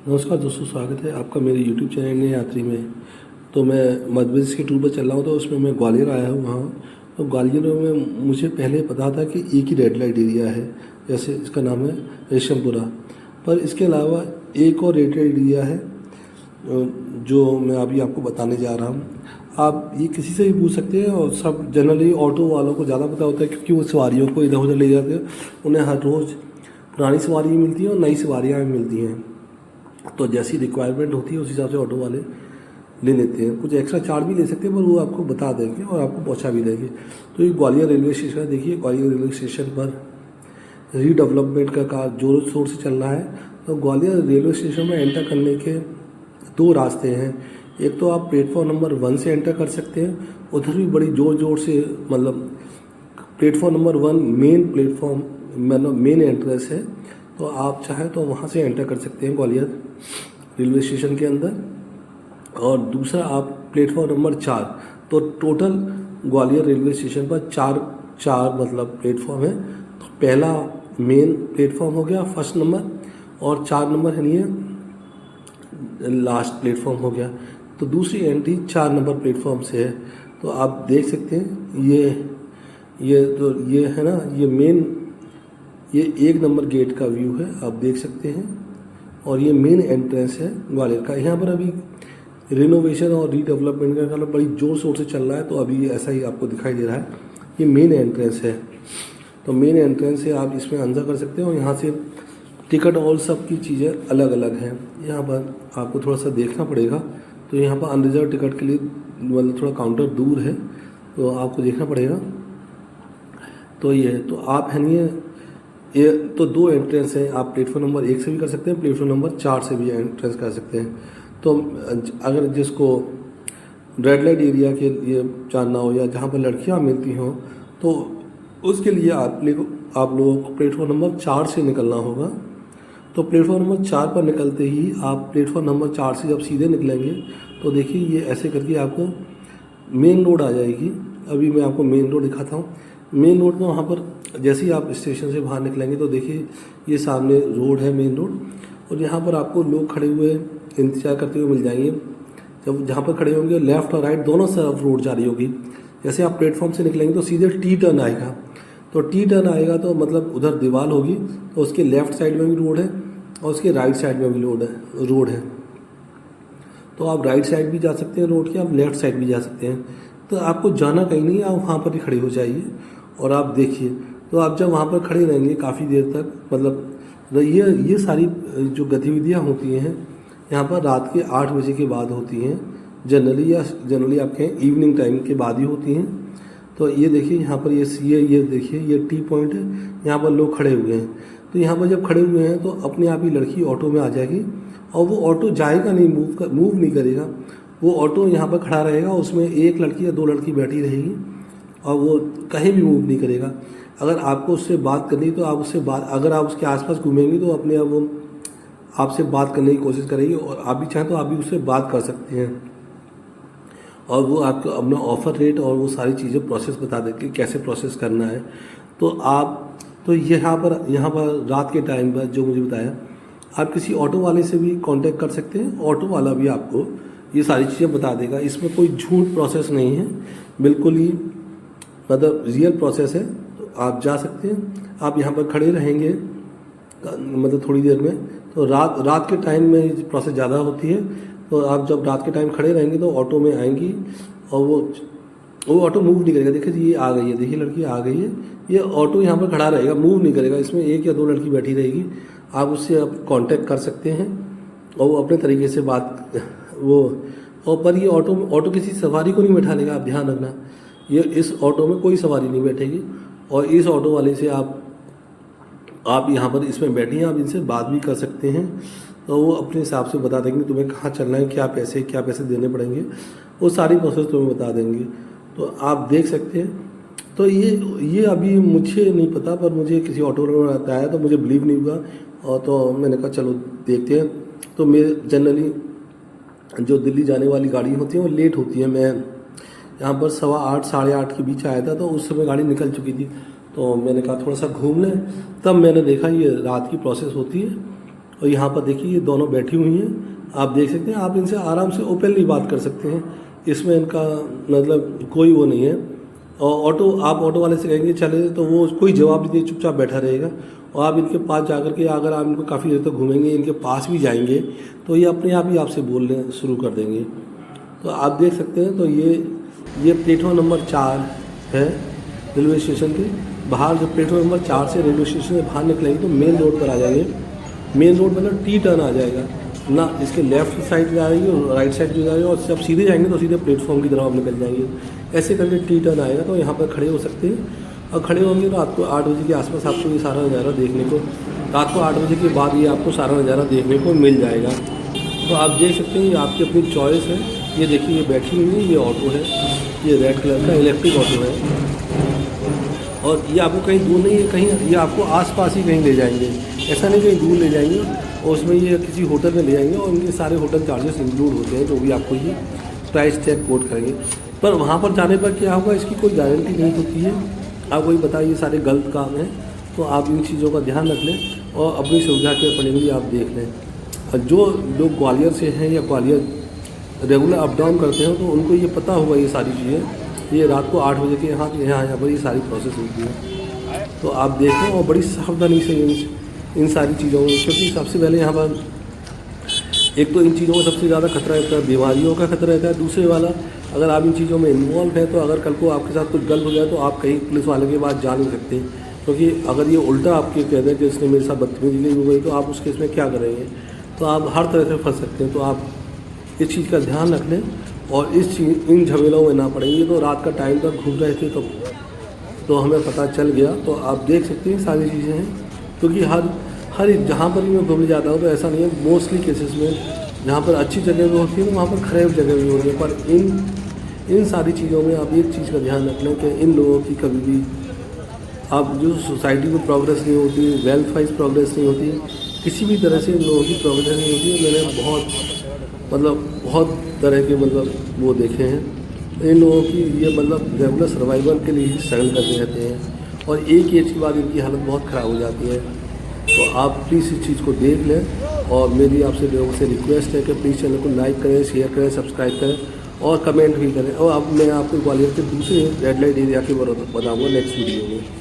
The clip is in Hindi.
नमस्कार दोस्तों, स्वागत है आपका मेरे YouTube चैनल नई यात्री में। तो मैं मध्य प्रदेश की टूर पर चल रहा हूँ, तो उसमें मैं ग्वालियर आया हूँ वहाँ। तो ग्वालियर में मुझे पहले पता था कि एक ही रेड लाइट एरिया है, जैसे इसका नाम है रेशमपुरा। पर इसके अलावा एक और रेड लाइट एरिया है जो मैं अभी आपको बताने जा रहा हूँ। आप ये किसी से भी पूछ सकते हैं, और सब जनरली ऑटो वालों को ज़्यादा पता होता है, क्योंकि वो सवारियों को इधर उधर ले जाते हैं। उन्हें हर रोज़ पुरानी सवारी मिलती हैं और नई सवारियाँ भी मिलती हैं। तो जैसी रिक्वायरमेंट होती है उस हिसाब से ऑटो वाले ले लेते हैं। कुछ एक्स्ट्रा चार्ज भी ले सकते हैं, पर वो आपको बता देंगे और आपको पहुंचा भी देंगे। तो ये ग्वालियर रेलवे स्टेशन है। देखिए, ग्वालियर रेलवे स्टेशन पर रीडेवलपमेंट का कार्य जोरों शोर से चल रहा है। तो ग्वालियर रेलवे स्टेशन में एंटर करने के दो रास्ते हैं। एक तो आप प्लेटफॉर्म नंबर 1 से एंटर कर सकते हैं, उधर भी बड़ी ज़ोर ज़ोर से, मतलब प्लेटफॉर्म नंबर 1 मेन प्लेटफॉर्म, मतलब मेन एंट्रेंस है। तो आप चाहें तो वहाँ से एंटर कर सकते हैं ग्वालियर रेलवे स्टेशन के अंदर। और दूसरा आप प्लेटफॉर्म नंबर 4। तो टोटल ग्वालियर रेलवे स्टेशन पर चार मतलब प्लेटफॉर्म है। तो पहला मेन प्लेटफॉर्म हो गया, फर्स्ट नंबर, और 4 नंबर है नहीं, लास्ट प्लेटफॉर्म हो गया। तो दूसरी एंट्री 4 नंबर प्लेटफॉर्म से है। तो आप देख सकते हैं, ये है ना, ये मेन, ये 1 नंबर गेट का व्यू है, आप देख सकते हैं। और ये मेन एंट्रेंस है ग्वालियर का। यहाँ पर अभी रिनोवेशन और रीडेवलपमेंट का काम बड़ी ज़ोर शोर से चल रहा है, तो अभी ऐसा ही आपको दिखाई दे रहा है। ये मेन एंट्रेंस है। तो मेन एंट्रेंस से आप इसमें अंदर कर सकते हैं, और यहाँ से टिकट और सब की चीज़ें अलग अलग हैं। यहाँ पर आपको थोड़ा सा देखना पड़ेगा। तो यहाँ पर अनरिजर्व टिकट के लिए मतलब थोड़ा काउंटर दूर है, तो आपको देखना पड़ेगा। तो ये है, तो आप है नहीं, ये तो 2 एंट्रेंस हैं। आप प्लेटफॉर्म नंबर 1 से भी कर सकते हैं, प्लेटफॉर्म नंबर 4 से भी एंट्रेंस कर सकते हैं। तो अगर जिसको रेड लाइट एरिया के लिए जानना हो, या जहाँ पर लड़कियाँ मिलती हों, तो उसके लिए आप लोगों को प्लेटफॉर्म नंबर 4 से निकलना होगा। तो प्लेटफॉर्म नंबर 4 पर निकलते ही आप प्लेटफॉर्म नंबर 4 से जब सीधे निकलेंगे, तो देखिए ये ऐसे करके आपको मेन रोड आ जाएगी। अभी मैं आपको मेन रोड दिखाता हूँ। मेन रोड में वहाँ पर जैसे ही आप स्टेशन से बाहर निकलेंगे, तो देखिए ये सामने रोड है, मेन रोड। और यहाँ पर आपको लोग खड़े हुए इंतजार करते हुए मिल जाएंगे। जब जहाँ पर खड़े होंगे, लेफ़्ट और राइट दोनों तरफ रोड जा रही होगी। जैसे आप प्लेटफॉर्म से निकलेंगे तो सीधे टी टर्न आएगा। तो टी टर्न आएगा तो मतलब उधर दीवार होगी, तो उसके लेफ़्ट साइड में भी रोड है और उसके राइट साइड में भी रोड है। तो आप राइट साइड भी जा सकते हैं रोड के, आप लेफ़्ट साइड भी जा सकते हैं। तो आपको जाना कहीं नहीं, आप वहाँ पर ही खड़े हो जाइए और आप देखिए। तो आप जब वहाँ पर खड़े रहेंगे काफ़ी देर तक, मतलब ये सारी जो गतिविधियाँ होती हैं यहाँ पर रात के 8 बजे के बाद होती हैं जनरली आप कहें इवनिंग टाइम के बाद ही होती हैं। तो ये देखिए यहाँ पर ये देखिए ये टी पॉइंट है, यहाँ पर लोग खड़े हुए हैं। तो यहाँ पर जब खड़े हुए हैं, तो अपने आप ही लड़की ऑटो में आ जाएगी, और वो ऑटो जाएगा नहीं, मूव नहीं करेगा। वो ऑटो यहाँ पर खड़ा रहेगा, उसमें 1 लड़की या 2 लड़की बैठी रहेगी, और वो कहीं भी मूव नहीं करेगा। अगर आपको उससे बात करनी, तो आप उससे बात, अगर आप उसके आसपास घूमेंगे, तो अपने आप वो आपसे बात करने की कोशिश करेगी, और आप भी चाहें तो आप भी उससे बात कर सकते हैं। और वो आपको अपना ऑफ़र रेट और वो सारी चीज़ें प्रोसेस बता देंगे कैसे प्रोसेस करना है। तो यहाँ पर रात के टाइम पर जो मुझे बताया, आप किसी ऑटो वाले से भी कांटेक्ट कर सकते हैं। ऑटो वाला भी आपको ये सारी चीज़ें बता देगा। इसमें कोई झूठ प्रोसेस नहीं है, बिल्कुल ही मतलब रियल प्रोसेस है। तो आप जा सकते हैं। आप यहाँ पर खड़े रहेंगे मतलब थोड़ी देर में। तो रात के टाइम में प्रोसेस ज़्यादा होती है। तो आप जब रात के टाइम खड़े रहेंगे, तो ऑटो में आएंगी, और वो ऑटो मूव नहीं करेगा। देखिए ये आ गई है, देखिए लड़की आ गई है। ये ऑटो यहाँ पर खड़ा रहेगा, मूव नहीं करेगा। इसमें 1 या 2 लड़की बैठी रहेगी। आप उससे आप कांटेक्ट कर सकते हैं, और वो अपने तरीके से बात और पर ये ऑटो किसी सवारी को नहीं बैठा लेगा, आप ध्यान रखना। ये इस ऑटो में कोई सवारी नहीं बैठेगी, और इस ऑटो वाले से आप यहाँ पर इसमें बैठिए, आप इनसे बात भी कर सकते हैं। तो वो अपने हिसाब से बता देंगे तुम्हें कहाँ चलना है, क्या पैसे देने पड़ेंगे, वो सारी प्रोसेस तुम्हें बता देंगे। तो आप देख सकते हैं। तो ये अभी मुझे नहीं पता, पर मुझे किसी ऑटो वाले ने बताया, तो मुझे बिलीव नहीं हुआ, और तो मैंने कहा चलो देखते हैं। तो मेरे जनरली जो दिल्ली जाने वाली गाड़ी होती है वो लेट होती है। मैं यहाँ पर 8:15 साढ़े 8 के बीच आया था, तो उस समय गाड़ी निकल चुकी थी। तो मैंने कहा थोड़ा सा घूम लें। तब मैंने देखा ये रात की प्रोसेस होती है, और यहाँ पर देखिए ये दोनों बैठी हुई हैं, आप देख सकते हैं। आप इनसे आराम से ओपनली बात कर सकते हैं, इसमें इनका मतलब कोई वो नहीं है। और आप ऑटो वाले से कहेंगे चले तो वो कोई जवाब नहीं दे, चुपचाप बैठा रहेगा। और आप इनके पास जाकर के अगर आप इनको काफ़ी देर तक घूमेंगे, इनके पास भी जाएंगे तो ये अपने आप ही आपसे बोलने शुरू कर देंगे। तो आप देख सकते हैं। तो ये प्लेटफॉर्म नंबर 4 है रेलवे स्टेशन के बाहर। जब प्लेटफॉर्म नंबर 4 से रेलवे स्टेशन से बाहर निकलेंगे तो मेन रोड पर आ जाएंगे। मेन रोड मतलब टी टर्न आ जाएगा ना, इसके लेफ्ट साइड जा रही है और राइट साइड जो जा रही है, और जब सीधे जाएंगे तो सीधे प्लेटफॉर्म की तरफ आप निकल जाएंगे। ऐसे करके टी टर्न आएगा तो यहाँ पर खड़े हो सकते हैं। और खड़े होंगे तो रात को 8 बजे के आसपास आपको ये सारा नज़ारा देखने को, रात को 8 बजे के बाद ये आपको सारा नज़ारा देखने को मिल जाएगा। तो आप देख सकते हैं ये आपकी अपनी चॉइस है। ये देखिए ये बैठी हुई है, ये ऑटो है, ये रेड कलर का इलेक्ट्रिक ऑटो है। और ये आपको कहीं दूर नहीं है, कहीं ये आपको आसपास ही कहीं ले जाएंगे, ऐसा नहीं कहीं दूर ले जाएंगे। और उसमें ये किसी होटल में ले जाएंगे और उनके सारे होटल चार्जेस इंक्लूड होते हैं, जो भी आपको ये प्राइस टैग कोट करेंगे। पर वहाँ पर जाने पर क्या होगा इसकी कोई गारंटी नहीं होती है। आप वही बताइए, ये सारे गलत काम हैं। तो आप इन चीज़ों का ध्यान रख लें और अपनी सुविधा के अकॉर्डिंगली आप देख लें। और जो लोग ग्वालियर से हैं या ग्वालियर रेगुलर अप डाउन करते हैं तो उनको ये पता होगा ये सारी चीज़ें। ये रात को 8 बजे के यहाँ पर ये सारी प्रोसेस होती है। तो आप देखें और बड़ी सावधानी से इन सारी चीज़ों में, क्योंकि सबसे पहले यहाँ पर एक तो इन चीज़ों में सबसे ज़्यादा खतरा रहता है, बीमारियों का खतरा रहता है। दूसरे वाला, अगर आप इन चीज़ों में इन्वॉल्व हैं तो अगर कल को आपके साथ कुछ गलत हो जाए तो आप कहीं पुलिस वाले के पास जा नहीं सकते, क्योंकि अगर ये उल्टा आपके कहते हैं कि इसने मेरे साथ बदतमीजी हो गई तो आप उस केस में क्या करेंगे। तो आप हर तरह से फंस सकते हैं। तो आप इस चीज़ का ध्यान रख लें और इन झमेलों में ना पड़ेंगे। तो रात का टाइम तक घूम रहे थे तो हमें पता चल गया। तो आप देख सकते हैं सारी चीज़ें हैं, क्योंकि हर जहाँ पर भी मैं घूमने जाता हूँ तो ऐसा नहीं है। मोस्टली केसेस में जहाँ पर अच्छी जगह भी होती है तो वहाँ पर खराब जगह भी होती है। पर इन सारी चीज़ों में आप एक चीज़ का ध्यान रख लें कि इन लोगों की कभी भी आप जो सोसाइटी में प्रोग्रेस नहीं होती, वेल्थ वाइज प्रोग्रेस नहीं होती, किसी भी तरह से इन लोगों की प्रोग्रेस नहीं होती है। मैंने बहुत तरह के वो देखे हैं। इन लोगों की ये रेगुलर सर्वाइवल के लिए ही स्ट्रगल करते रहते हैं और एक एज के बाद इनकी हालत बहुत ख़राब हो जाती है। तो आप प्लीज़ इस चीज़ को देख लें और मेरी आपसे लोगों से रिक्वेस्ट है कि प्लीज़ चैनल को लाइक करें, शेयर करें, सब्सक्राइब करें और कमेंट भी करें। और अब मैं आपको ग्वालियर के दूसरे रेड लाइट एरिया के बारे में बताऊँगा नेक्स्ट वीडियो में।